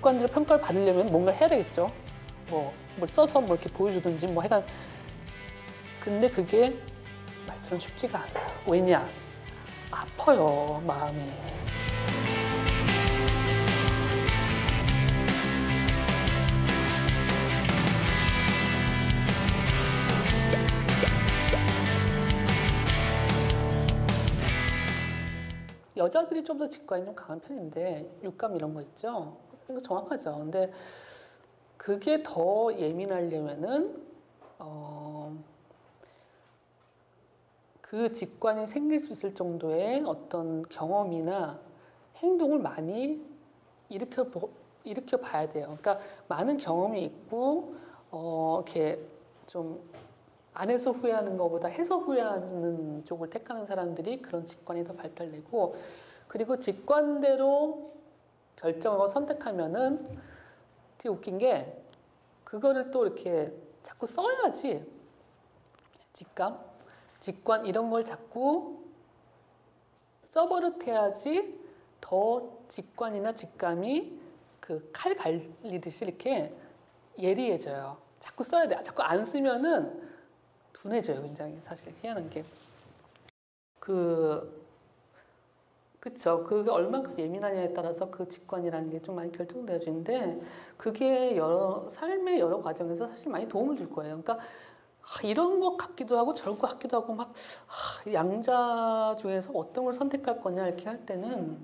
직관적으로 평가를 받으려면 뭔가 해야 되겠죠. 뭐 써서 뭐 이렇게 보여주든지 뭐 해가. 근데 그게 말처럼 쉽지가 않아요. 왜냐? 아파요, 마음이. 여자들이 좀 더 직관이 좀 강한 편인데 육감 이런 거 있죠? 이거 정확하죠. 근데 그게 더 예민하려면은 그 직관이 생길 수 있을 정도의 어떤 경험이나 행동을 많이 일으켜 봐야 돼요. 그러니까 많은 경험이 있고 이렇게 좀 안에서 후회하는 것보다 해서 후회하는 쪽을 택하는 사람들이 그런 직관이 더 발달되고, 그리고 직관대로 결정하고 선택하면은 되게 웃긴 게 그거를 또 이렇게 자꾸 써야지 직관 이런 걸 자꾸 써버릇해야지 더 직관이나 직감이 그 칼 갈리듯이 이렇게 예리해져요. 자꾸 써야 돼. 자꾸 안 쓰면은 둔해져요, 굉장히. 사실 희한한 게. 그쵸. 그게 얼만큼 예민하냐에 따라서 그 직관이라는 게 좀 많이 결정되어지는데, 그게 삶의 여러 과정에서 사실 많이 도움을 줄 거예요. 그러니까 이런 것 같기도 하고 저런 것 같기도 하고 막 양자 중에서 어떤 걸 선택할 거냐 이렇게 할 때는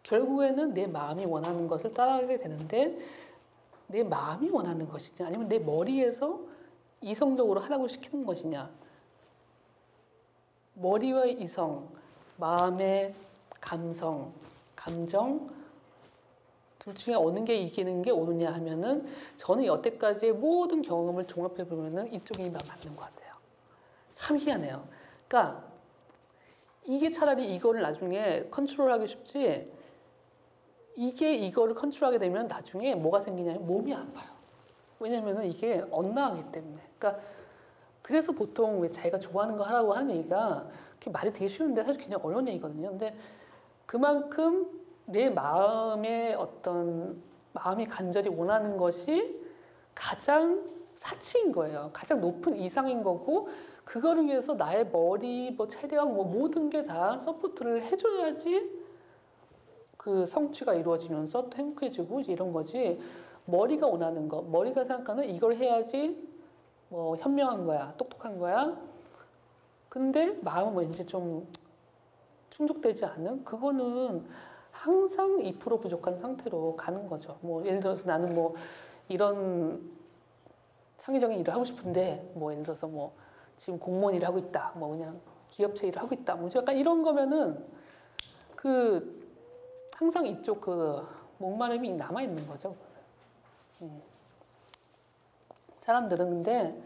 결국에는 내 마음이 원하는 것을 따라가게 되는데, 내 마음이 원하는 것이냐 아니면 내 머리에서 이성적으로 하라고 시키는 것이냐. 머리와 이성, 마음의 감성, 감정 둘 중에 어느 게 이기는 게 옳으냐 하면은 저는 여태까지의 모든 경험을 종합해 보면은 이쪽이 맞는 것 같아요. 참 희한해요. 그러니까 이게 차라리 이거를 나중에 컨트롤하기 쉽지, 이게 이거를 컨트롤하게 되면 나중에 뭐가 생기냐면 몸이 아파요. 왜냐면은 이게 엇나가기 때문에. 그러니까 그래서 보통 왜 자기가 좋아하는 거 하라고 하는 얘기가 말이 되게 쉬운데 사실 굉장히 어려운 얘기거든요. 근데 그만큼 내 마음의 어떤 마음이 간절히 원하는 것이 가장 사치인 거예요. 가장 높은 이상인 거고, 그거를 위해서 나의 머리, 뭐 체력, 뭐 모든 게 다 서포트를 해줘야지 그 성취가 이루어지면서 또 행복해지고 이런 거지. 머리가 원하는 거, 머리가 생각하는 이걸 해야지 뭐 현명한 거야, 똑똑한 거야. 근데 마음은 왠지 좀 충족되지 않은? 그거는 항상 2% 부족한 상태로 가는 거죠. 뭐 예를 들어서 나는 뭐 이런 창의적인 일을 하고 싶은데 뭐 예를 들어서 뭐 지금 공무원 일을 하고 있다. 뭐 그냥 기업체 일을 하고 있다. 뭐 약간 이런 거면은 그 항상 이쪽 그 목마름이 남아 있는 거죠. 사람들은 근데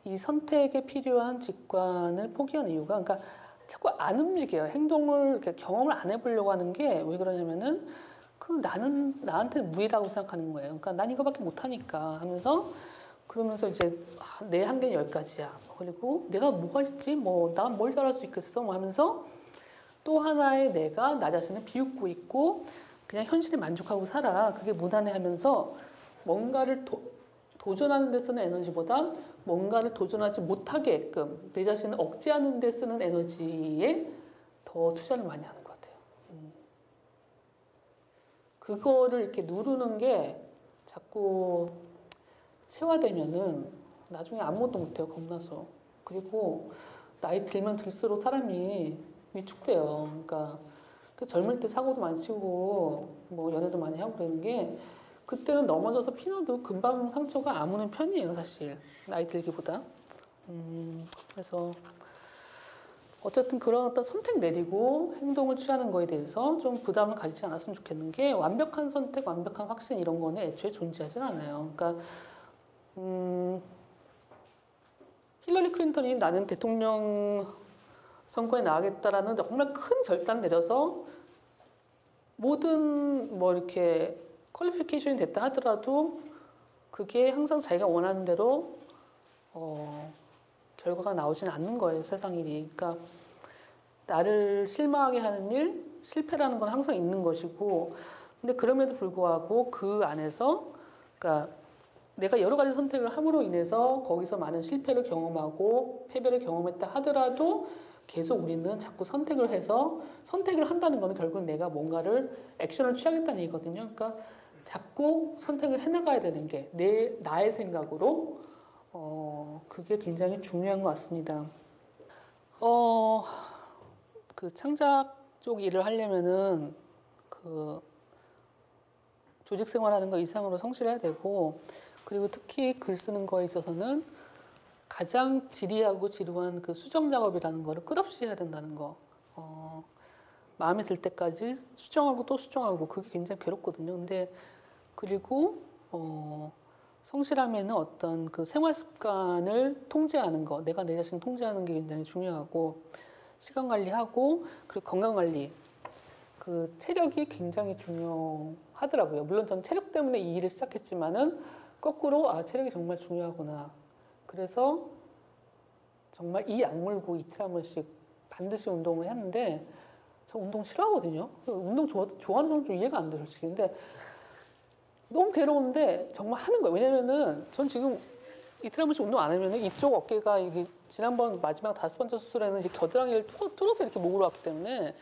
이 선택에 필요한 직관을 포기한 이유가, 그러니까 자꾸 안 움직여요. 행동을 이렇게 경험을 안 해보려고 하는 게 왜 그러냐면은 나는 나한테 무리라고 생각하는 거예요. 그러니까 난 이거밖에 못하니까 하면서, 그러면서 이제 내 한계는 여기까지야. 그리고 내가 뭐가 있지? 뭐 난 뭘 잘할 수 있겠어? 뭐 하면서 또 하나의 내가 나 자신을 비웃고 있고 그냥 현실에 만족하고 살아. 그게 무난해하면서 뭔가를 도전하는 데 쓰는 에너지보다 뭔가를 도전하지 못하게끔 내 자신을 억제하는 데 쓰는 에너지에 더 투자를 많이 하는 것 같아요. 그거를 이렇게 누르는 게 자꾸 체화되면은 나중에 아무것도 못해요. 겁나서. 그리고 나이 들면 들수록 사람이 위축돼요. 그러니까 젊을 때 사고도 많이 치고 뭐 연애도 많이 하고 그러는 게, 그때는 넘어져서 피나도 금방 상처가 아무는 편이에요, 사실. 나이 들기보다. 그래서 어쨌든 그런 어떤 선택 내리고 행동을 취하는 거에 대해서 좀 부담을 가지지 않았으면 좋겠는 게, 완벽한 선택, 완벽한 확신 이런 거는 애초에 존재하진 않아요. 그러니까 힐러리 클린턴이 나는 대통령 선거에 나가겠다라는 정말 큰 결단 내려서 모든 뭐 이렇게 퀄리피케이션이 됐다 하더라도 그게 항상 자기가 원하는 대로 결과가 나오진 않는 거예요, 세상 일이. 그러니까 나를 실망하게 하는 일, 실패라는 건 항상 있는 것이고, 근데 그럼에도 불구하고 그 안에서 그러니까 내가 여러 가지 선택을 함으로 인해서 거기서 많은 실패를 경험하고 패배를 경험했다 하더라도 계속 우리는 자꾸 선택을 해서 선택을 한다는 거는 결국 내가 뭔가를 액션을 취하겠다는 얘기거든요. 그러니까 자꾸 선택을 해나가야 되는 게 나의 생각으로 그게 굉장히 중요한 것 같습니다. 그 창작 쪽 일을 하려면은 그 조직 생활하는 거 이상으로 성실해야 되고 그리고 특히 글 쓰는 거에 있어서는 가장 지리하고 지루한 그 수정 작업이라는 거를 끝없이 해야 된다는 거. 마음에 들 때까지 수정하고 또 수정하고 그게 굉장히 괴롭거든요. 근데 그리고 성실함에는 어떤 그 생활 습관을 통제하는 거, 내가 내 자신을 통제하는 게 굉장히 중요하고 시간 관리하고 그리고 건강 관리, 그 체력이 굉장히 중요하더라고요. 물론 전 체력 때문에 이 일을 시작했지만은 거꾸로 체력이 정말 중요하구나. 그래서 정말 이 악물고 이틀 한 번씩 반드시 운동을 했는데 저 운동 싫어하거든요. 운동 좋아하는 사람 좀 이해가 안 돼요, 솔직히. 근데 너무 괴로운데 정말 하는 거예요. 왜냐면은 전 지금 이틀 한 번씩 운동 안 하면은 이쪽 어깨가 이게 지난번 마지막 5번째 수술에는 이제 겨드랑이를 뚫어서 이렇게 목으로 왔기 때문에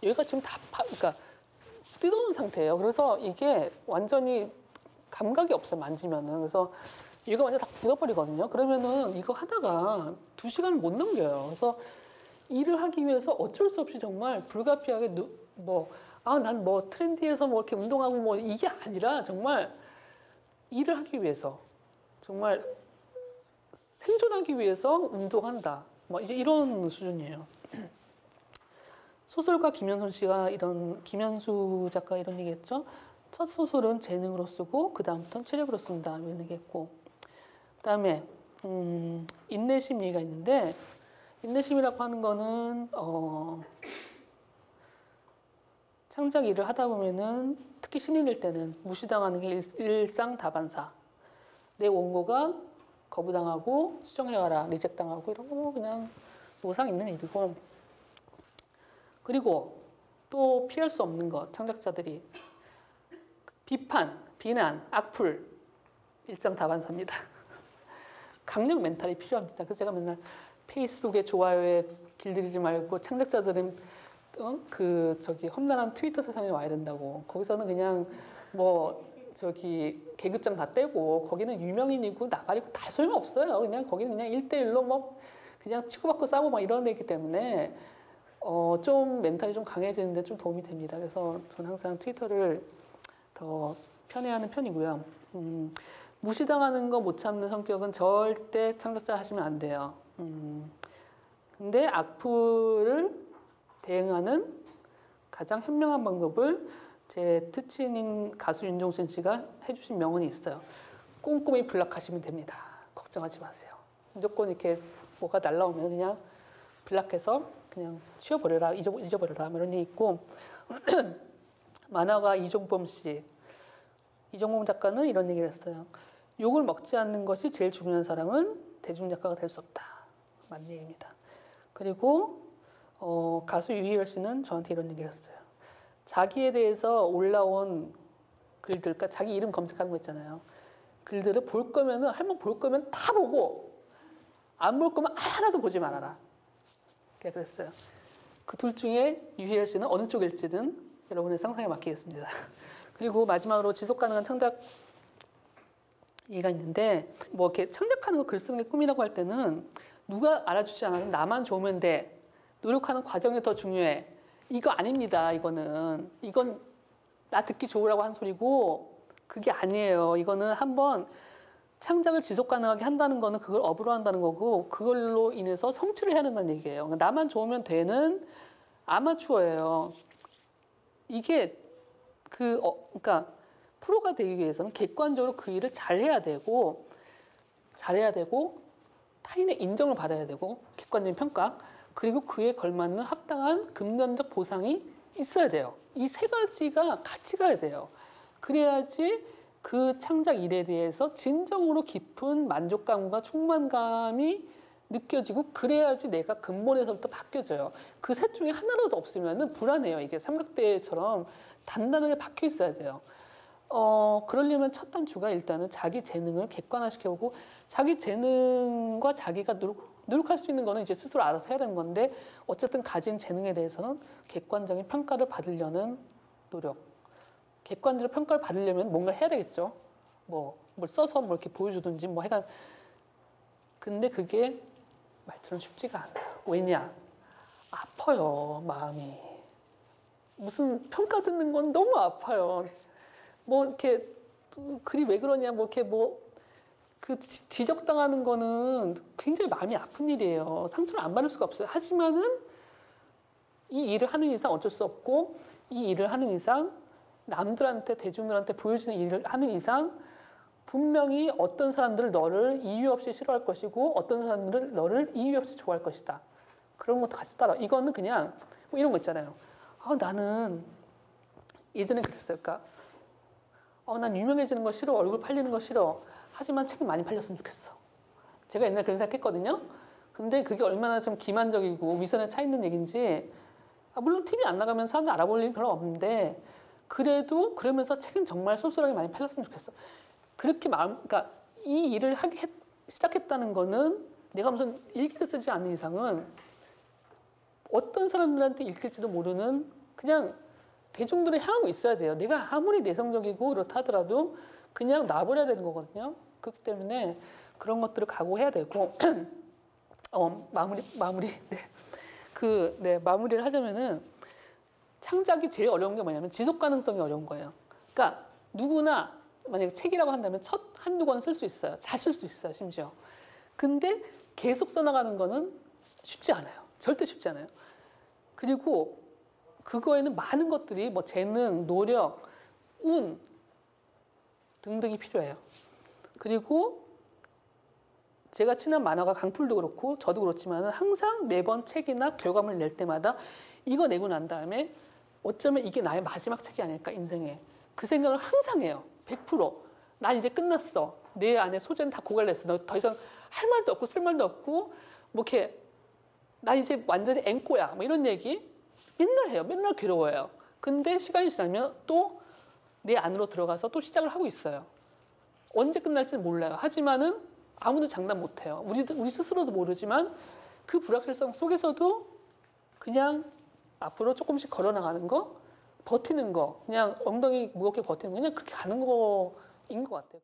여기가 지금 그러니까 뜯어놓은 상태예요. 그래서 이게 완전히 감각이 없어요, 만지면은. 그래서 얘가 완전 다 굳어버리거든요. 그러면은 이거 하다가 2시간을 못 넘겨요. 그래서 일을 하기 위해서 어쩔 수 없이 정말 불가피하게 난 뭐 트렌디해서 뭐 이렇게 운동하고 뭐 이게 아니라 정말 일을 하기 위해서 정말 생존하기 위해서 운동한다. 뭐 이제 이런 수준이에요. 소설가 김현수 작가 이런 얘기했죠. 첫 소설은 재능으로 쓰고 그 다음부터는 체력으로 쓴다 이런 얘기했고, 그다음에 인내심 얘기가 있는데 인내심이라고 하는 거는 창작 일을 하다 보면은 특히 신인일 때는 무시당하는 게 일상다반사. 내 원고가 거부당하고 수정해와라 리젝당하고 이런 거 그냥 노상 있는 일이고, 그리고 또 피할 수 없는 것 창작자들이 비판, 비난, 악플 일상다반사입니다. 강력 멘탈이 필요합니다. 그래서 제가 맨날 페이스북에 좋아요에 길들이지 말고 창작자들은 험난한 트위터 세상에 와야 된다고. 거기서는 그냥 계급장 다 떼고 거기는 유명인이고 나발이고 다 소용없어요. 그냥 거기는 그냥 1대1로 그냥 치고받고 싸고 막 이런 데이기 때문에 좀 멘탈이 좀 강해지는데 좀 도움이 됩니다. 그래서 저는 항상 트위터를 더 편애하는 편이고요. 무시당하는 거 못 참는 성격은 절대 창작자 하시면 안 돼요. 근데 악플을 대응하는 가장 현명한 방법을 제 특친인 가수 윤종신 씨가 해주신 명언이 있어요. 꼼꼼히 블락하시면 됩니다. 걱정하지 마세요. 무조건 이렇게 뭐가 날라오면 그냥 블락해서 그냥 치워버려라, 잊어버려라 이런 게 있고 만화가 이종범 씨, 이종범 작가는 이런 얘기를 했어요. 욕을 먹지 않는 것이 제일 중요한 사람은 대중작가가 될 수 없다. 맞는 얘기입니다. 그리고 가수 유희열 씨는 저한테 이런 얘기를 했어요. 자기에 대해서 올라온 글들, 그러니까 자기 이름 검색하는 거 있잖아요. 글들을 한번 볼 거면 다 보고 안 볼 거면 하나도 보지 말아라. 그랬어요. 그 둘 중에 유희열 씨는 어느 쪽일지는 여러분의 상상에 맡기겠습니다. 그리고 마지막으로 지속 가능한 창작 얘기가 있는데 이렇게 창작하는 거, 글 쓰는 게 꿈이라고 할 때는 누가 알아주지 않아도 나만 좋으면 돼. 노력하는 과정이 더 중요해. 이거 아닙니다. 이건 나 듣기 좋으라고 한 소리고 그게 아니에요. 이거는 한번 창작을 지속 가능하게 한다는 거는 그걸 업으로 한다는 거고 그걸로 인해서 성취를 해야 된다는 얘기예요. 그러니까 나만 좋으면 되는 아마추어예요. 이게 그러니까 프로가 되기 위해서는 객관적으로 그 일을 잘해야 되고 타인의 인정을 받아야 되고 객관적인 평가, 그리고 그에 걸맞는 합당한 금전적 보상이 있어야 돼요. 이 세 가지가 같이 가야 돼요. 그래야지 그 창작 일에 대해서 진정으로 깊은 만족감과 충만감이 느껴지고 그래야지 내가 근본에서부터 바뀌어져요. 그 셋 중에 하나라도 없으면은 불안해요. 이게 삼각대처럼 단단하게 박혀 있어야 돼요. 그러려면 첫 단추가 일단은 자기 재능을 객관화시켜보고 자기 재능과 자기가 노력할 수 있는 거는 이제 스스로 알아서 해야 되는 건데 어쨌든 가진 재능에 대해서는 객관적인 평가를 받으려는 노력. 객관적인 평가를 받으려면 뭔가 해야 되겠죠. 뭘 써서 뭐 이렇게 보여주든지 뭐 해가. 근데 그게 말처럼 쉽지가 않아요. 왜냐? 아파요, 마음이. 무슨 평가 듣는 건 너무 아파요. 뭐 이렇게 글이 왜 그러냐, 뭐 이렇게 그 지적당하는 거는 굉장히 마음이 아픈 일이에요. 상처를 안 받을 수가 없어요. 하지만은 이 일을 하는 이상 어쩔 수 없고 이 일을 하는 이상 남들한테 대중들한테 보여지는 일을 하는 이상 분명히 어떤 사람들은 너를 이유 없이 싫어할 것이고 어떤 사람들은 너를 이유 없이 좋아할 것이다. 그런 것도 같이 따라. 이거는 그냥 뭐 이런 거 있잖아요. 나는 예전에 그랬어요. 그러니까 난 유명해지는 거 싫어. 얼굴 팔리는 거 싫어. 하지만 책이 많이 팔렸으면 좋겠어. 제가 옛날에 그런 생각했거든요. 근데 그게 얼마나 좀 기만적이고 위선에 차 있는 얘기인지 물론 TV 안 나가면 사람들 알아볼 일이 별로 없는데 그래도 그러면서 책은 정말 쏠쏠하게 많이 팔렸으면 좋겠어. 그렇게 그러니까 이 일을 시작했다는 거는 내가 무슨 일기를 쓰지 않는 이상은 어떤 사람들한테 읽힐지도 모르는 그냥 대중들을 향하고 있어야 돼요. 내가 아무리 내성적이고 그렇다 하더라도 그냥 놔버려야 되는 거거든요. 그렇기 때문에 그런 것들을 각오해야 되고 마무리 마무리를 하자면은 창작이 제일 어려운 게 뭐냐면 지속 가능성이 어려운 거예요. 그러니까 누구나 만약에 책이라고 한다면 첫 한두 권은 쓸 수 있어요. 잘 쓸 수 있어요, 심지어. 근데 계속 써나가는 거는 쉽지 않아요. 절대 쉽지 않아요. 그리고 그거에는 많은 것들이 뭐 재능, 노력, 운 등등이 필요해요. 그리고 제가 친한 만화가 강풀도 그렇고 저도 그렇지만 항상 매번 책이나 결과물을 낼 때마다 이거 내고 난 다음에 어쩌면 이게 나의 마지막 책이 아닐까, 인생에. 그 생각을 항상 해요. 100%. 난 이제 끝났어. 내 안에 소재는 다 고갈됐어. 너 더 이상 할 말도 없고 쓸 말도 없고 뭐 이렇게 나 이제 완전히 앵꼬야. 뭐 이런 얘기 맨날 해요. 맨날 괴로워요. 근데 시간이 지나면 또 내 안으로 들어가서 또 시작을 하고 있어요. 언제 끝날지는 몰라요. 하지만은 아무도 장담 못 해요. 우리 스스로도 모르지만 그 불확실성 속에서도 그냥 앞으로 조금씩 걸어나가는 거, 버티는 거, 그냥 엉덩이 무겁게 버티는 거, 그냥 그렇게 가는 거인 것 같아요.